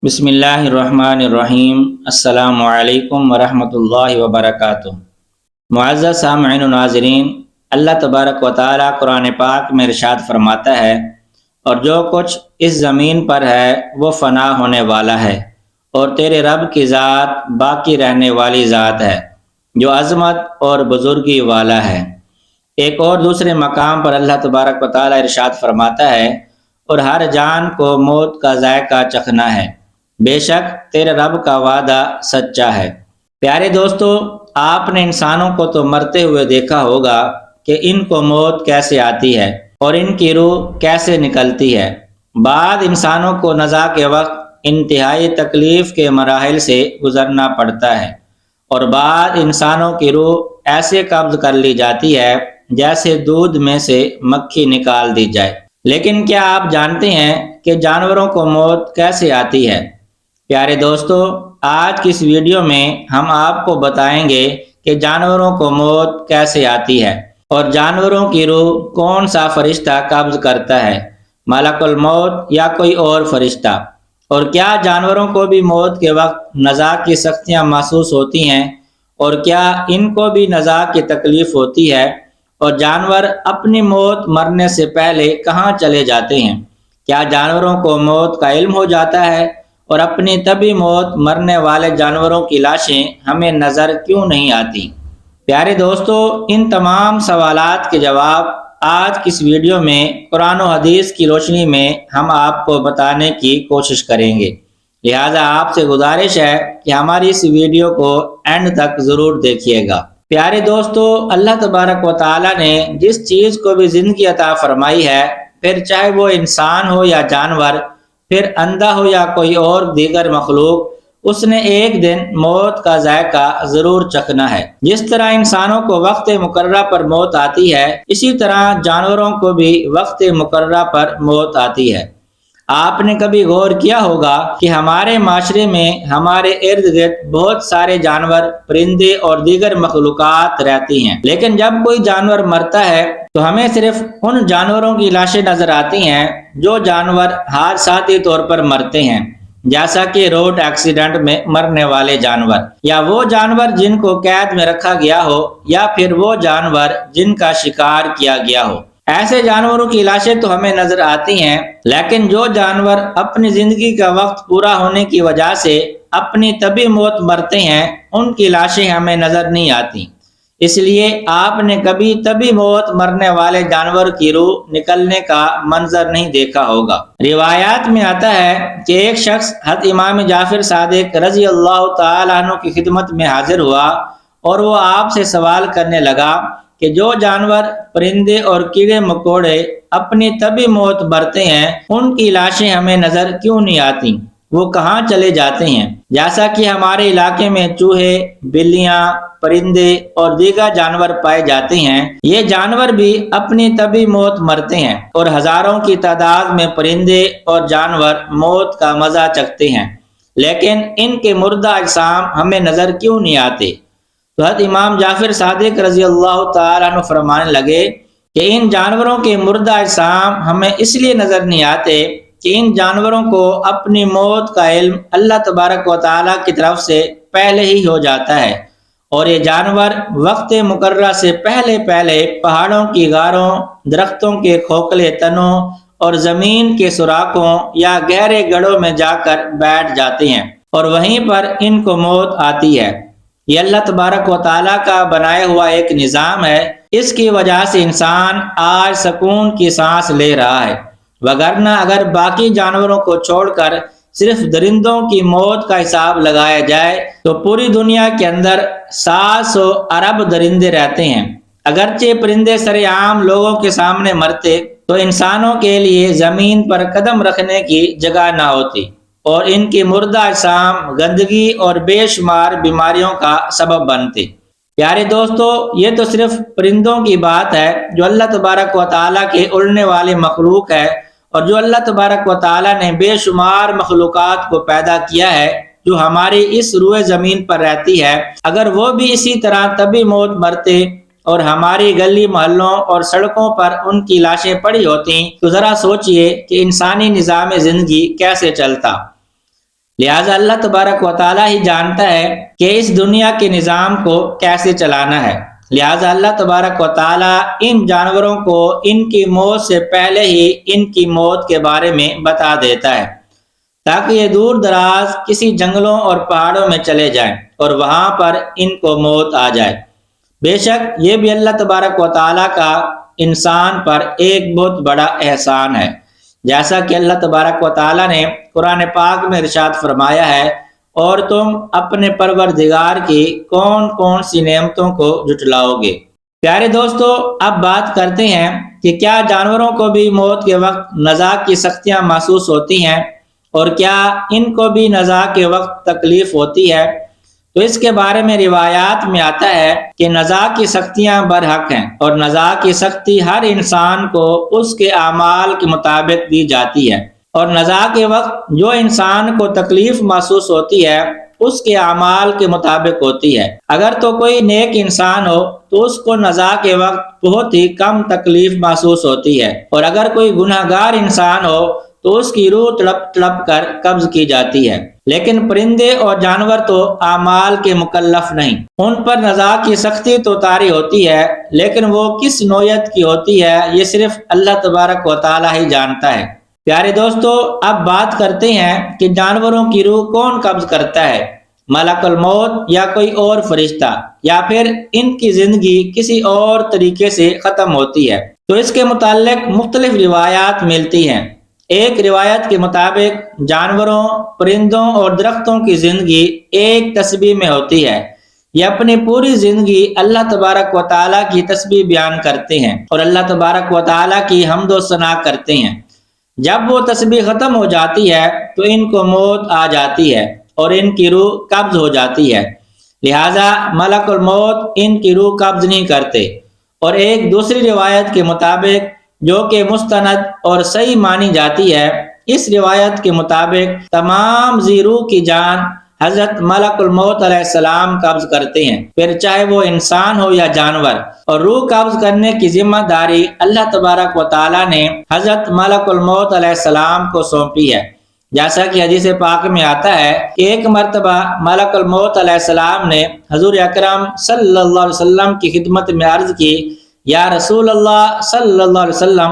بسم اللہ الرحمن الرحیم۔ السلام علیکم ورحمۃ اللہ وبرکاتہ۔ معزز سامعین و ناظرین، اللہ تبارک و تعالیٰ قرآن پاک میں ارشاد فرماتا ہے، اور جو کچھ اس زمین پر ہے وہ فنا ہونے والا ہے، اور تیرے رب کی ذات باقی رہنے والی ذات ہے جو عظمت اور بزرگی والا ہے۔ ایک اور دوسرے مقام پر اللہ تبارک و تعالیٰ ارشاد فرماتا ہے، اور ہر جان کو موت کا ذائقہ چکھنا ہے، بے شک تیرے رب کا وعدہ سچا ہے۔ پیارے دوستو، آپ نے انسانوں کو تو مرتے ہوئے دیکھا ہوگا کہ ان کو موت کیسے آتی ہے اور ان کی روح کیسے نکلتی ہے۔ بعض انسانوں کو نزا کے وقت انتہائی تکلیف کے مراحل سے گزرنا پڑتا ہے، اور بعض انسانوں کی روح ایسے قبض کر لی جاتی ہے جیسے دودھ میں سے مکھی نکال دی جائے۔ لیکن کیا آپ جانتے ہیں کہ جانوروں کو موت کیسے آتی ہے؟ پیارے دوستو، آج کی اس ویڈیو میں ہم آپ کو بتائیں گے کہ جانوروں کو موت کیسے آتی ہے، اور جانوروں کی روح کون سا فرشتہ قبض کرتا ہے، ملک الموت یا کوئی اور فرشتہ، اور کیا جانوروں کو بھی موت کے وقت نزا کی سختیاں محسوس ہوتی ہیں، اور کیا ان کو بھی نزا کی تکلیف ہوتی ہے، اور جانور اپنی موت مرنے سے پہلے کہاں چلے جاتے ہیں؟ کیا جانوروں کو موت کا علم ہو جاتا ہے، اور اپنی طبی موت مرنے والے جانوروں کی لاشیں ہمیں نظر کیوں نہیں آتی؟ پیارے دوستو، ان تمام سوالات کے جواب آج کی اس ویڈیو میں قرآن و حدیث کی روشنی میں ہم آپ کو بتانے کی کوشش کریں گے، لہٰذا آپ سے گزارش ہے کہ ہماری اس ویڈیو کو اینڈ تک ضرور دیکھیے گا۔ پیارے دوستو، اللہ تبارک و تعالیٰ نے جس چیز کو بھی زندگی عطا فرمائی ہے، پھر چاہے وہ انسان ہو یا جانور، پھر اندھا ہو یا کوئی اور دیگر مخلوق، اس نے ایک دن موت کا ذائقہ ضرور چکھنا ہے۔ جس طرح انسانوں کو وقت مقررہ پر موت آتی ہے، اسی طرح جانوروں کو بھی وقت مقررہ پر موت آتی ہے۔ آپ نے کبھی غور کیا ہوگا کہ ہمارے معاشرے میں ہمارے ارد گرد بہت سارے جانور، پرندے اور دیگر مخلوقات رہتی ہیں، لیکن جب کوئی جانور مرتا ہے تو ہمیں صرف ان جانوروں کی لاشیں نظر آتی ہیں جو جانور حادثاتی طور پر مرتے ہیں، جیسا کہ روڈ ایکسیڈنٹ میں مرنے والے جانور، یا وہ جانور جن کو قید میں رکھا گیا ہو، یا پھر وہ جانور جن کا شکار کیا گیا ہو۔ ایسے جانوروں کی لاشیں تو ہمیں نظر آتی ہیں، لیکن جو جانور اپنی زندگی کا وقت پورا ہونے کی وجہ سے اپنی طبی موت مرتے ہیں، ان کی لاشیں ہمیں نظر نہیں آتی۔ اس لیے آپ نے کبھی طبی موت مرنے والے جانور کی روح نکلنے کا منظر نہیں دیکھا ہوگا۔ روایات میں آتا ہے کہ ایک شخص حضرت امام جعفر صادق رضی اللہ تعالیٰ عنہ کی خدمت میں حاضر ہوا، اور وہ آپ سے سوال کرنے لگا کہ جو جانور، پرندے اور کیڑے مکوڑے اپنی طبی موت مرتے ہیں، ان کی لاشیں ہمیں نظر کیوں نہیں آتی؟ وہ کہاں چلے جاتے ہیں؟ جیسا کہ ہمارے علاقے میں چوہے، بلیاں، پرندے اور دیگر جانور پائے جاتے ہیں، یہ جانور بھی اپنی طبی موت مرتے ہیں، اور ہزاروں کی تعداد میں پرندے اور جانور موت کا مزہ چکھتے ہیں، لیکن ان کے مردہ اجسام ہمیں نظر کیوں نہیں آتے؟ تو حضرت امام جعفر صادق رضی اللہ تعالیٰ عنہ فرمانے لگے کہ ان جانوروں کے مردہ اجسام ہمیں اس لیے نظر نہیں آتے کہ ان جانوروں کو اپنی موت کا علم اللہ تبارک و تعالیٰ کی طرف سے پہلے ہی ہو جاتا ہے، اور یہ جانور وقت مقررہ سے پہلے پہاڑوں کی غاروں، درختوں کے کھوکھلے تنوں اور زمین کے سوراخوں یا گہرے گڑھوں میں جا کر بیٹھ جاتے ہیں، اور وہیں پر ان کو موت آتی ہے۔ یہ اللہ تبارک و تعالیٰ کا بنایا ہوا ایک نظام ہے، اس کی وجہ سے انسان آج سکون کی سانس لے رہا ہے، وگرنہ اگر باقی جانوروں کو چھوڑ کر صرف درندوں کی موت کا حساب لگایا جائے تو پوری دنیا کے اندر 700 ارب درندے رہتے ہیں۔ اگرچہ پرندے سر عام لوگوں کے سامنے مرتے تو انسانوں کے لیے زمین پر قدم رکھنے کی جگہ نہ ہوتی، اور ان کی مردہ اجسام گندگی اور بے شمار بیماریوں کا سبب بنتے۔ پیارے دوستو، یہ تو صرف پرندوں کی بات ہے جو اللہ تبارک و تعالیٰ کے اڑنے والے مخلوق ہے، اور جو اللہ تبارک و تعالیٰ نے بے شمار مخلوقات کو پیدا کیا ہے جو ہماری اس روئے زمین پر رہتی ہے، اگر وہ بھی اسی طرح طبی موت مرتے اور ہماری گلی محلوں اور سڑکوں پر ان کی لاشیں پڑی ہوتی تو ذرا سوچئے کہ انسانی نظام زندگی کیسے چلتا۔ لہٰذا اللہ تبارک و تعالیٰ ہی جانتا ہے کہ اس دنیا کے نظام کو کیسے چلانا ہے۔ لہٰذا اللہ تبارک و تعالیٰ ان جانوروں کو ان کی موت سے پہلے ہی ان کی موت کے بارے میں بتا دیتا ہے، تاکہ یہ دور دراز کسی جنگلوں اور پہاڑوں میں چلے جائیں اور وہاں پر ان کو موت آ جائے۔ بے شک یہ بھی اللہ تبارک و تعالیٰ کا انسان پر ایک بہت بڑا احسان ہے، جیسا کہ اللہ تبارک و تعالیٰ نے قرآن پاک میں ارشاد فرمایا ہے، اور تم اپنے پروردگار کی کون کون سی نعمتوں کو جھٹلاؤ گے۔ پیارے دوستو، اب بات کرتے ہیں کہ کیا جانوروں کو بھی موت کے وقت نزاع کی سختیاں محسوس ہوتی ہیں، اور کیا ان کو بھی نزاع کے وقت تکلیف ہوتی ہے؟ تو اس کے بارے میں روایات میں آتا ہے کہ نزاع کی سختیاں برحق ہیں، اور نزاع کی سختی ہر انسان کو اس کے اعمال کے مطابق دی جاتی ہے، اور نزاع کے وقت جو انسان کو تکلیف محسوس ہوتی ہے اس کے اعمال کے مطابق ہوتی ہے۔ اگر تو کوئی نیک انسان ہو تو اس کو نزاع کے وقت بہت ہی کم تکلیف محسوس ہوتی ہے، اور اگر کوئی گناہ گار انسان ہو تو اس کی روح تڑپ تڑپ کر قبض کی جاتی ہے۔ لیکن پرندے اور جانور تو اعمال کے مکلف نہیں، ان پر نزاع کی سختی تو طاری ہوتی ہے، لیکن وہ کس نوعیت کی ہوتی ہے یہ صرف اللہ تبارک و تعالیٰ ہی جانتا ہے۔ پیارے دوستو، اب بات کرتے ہیں کہ جانوروں کی روح کون قبض کرتا ہے، ملک الموت یا کوئی اور فرشتہ، یا پھر ان کی زندگی کسی اور طریقے سے ختم ہوتی ہے؟ تو اس کے متعلق مختلف روایات ملتی ہیں۔ ایک روایت کے مطابق جانوروں، پرندوں اور درختوں کی زندگی ایک تسبیح میں ہوتی ہے۔ یہ اپنی پوری زندگی اللہ تبارک و تعالیٰ کی تسبیح بیان کرتے ہیں اور اللہ تبارک و تعالیٰ کی حمد و ثنا کرتے ہیں۔ جب وہ تسبیح ختم ہو جاتی ہے تو ان کو موت آ جاتی ہے اور ان کی روح قبض ہو جاتی ہے، لہٰذا ملک الموت ان کی روح قبض نہیں کرتے۔ اور ایک دوسری روایت کے مطابق جو کہ مستند اور صحیح مانی جاتی ہے، اس روایت کے مطابق تمام ذی روح کی جان حضرت ملک الموت علیہ السلام قبض کرتے ہیں، پھر چاہے وہ انسان ہو یا جانور، اور روح قبض کرنے کی ذمہ داری اللہ تبارک و تعالیٰ نے حضرت ملک الموت علیہ السلام کو سونپی ہے۔ جیسا کہ حدیث پاک میں آتا ہے کہ ایک مرتبہ ملک الموت علیہ السلام نے حضور اکرم صلی اللہ علیہ وسلم کی خدمت میں عرض کی، یا رسول اللہ صلی اللہ علیہ وسلم،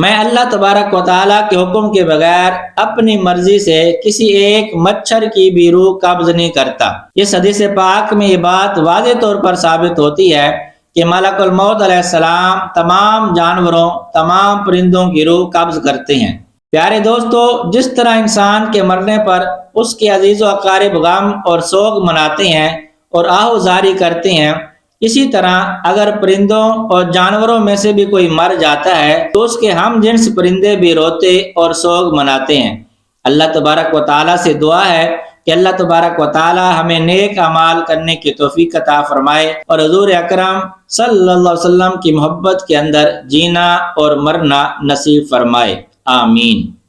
میں اللہ تبارک و تعالیٰ کے حکم کے بغیر اپنی مرضی سے کسی ایک مچھر کی بھی روح قبض نہیں کرتا۔ اس حدیث پاک میں یہ بات واضح طور پر ثابت ہوتی ہے کہ ملک الموت علیہ السلام تمام جانوروں، تمام پرندوں کی روح قبض کرتے ہیں۔ پیارے دوستو، جس طرح انسان کے مرنے پر اس کے عزیز و اقارب غم اور سوگ مناتے ہیں اور آہوازاری کرتے ہیں، اسی طرح اگر پرندوں اور جانوروں میں سے بھی کوئی مر جاتا ہے تو اس کے ہم جنس پرندے بھی روتے اور سوگ مناتے ہیں۔ اللہ تبارک و تعالیٰ سے دعا ہے کہ اللہ تبارک و تعالیٰ ہمیں نیک اعمال کرنے کی توفیق عطا فرمائے اور حضور اکرم صلی اللہ علیہ وسلم کی محبت کے اندر جینا اور مرنا نصیب فرمائے، آمین۔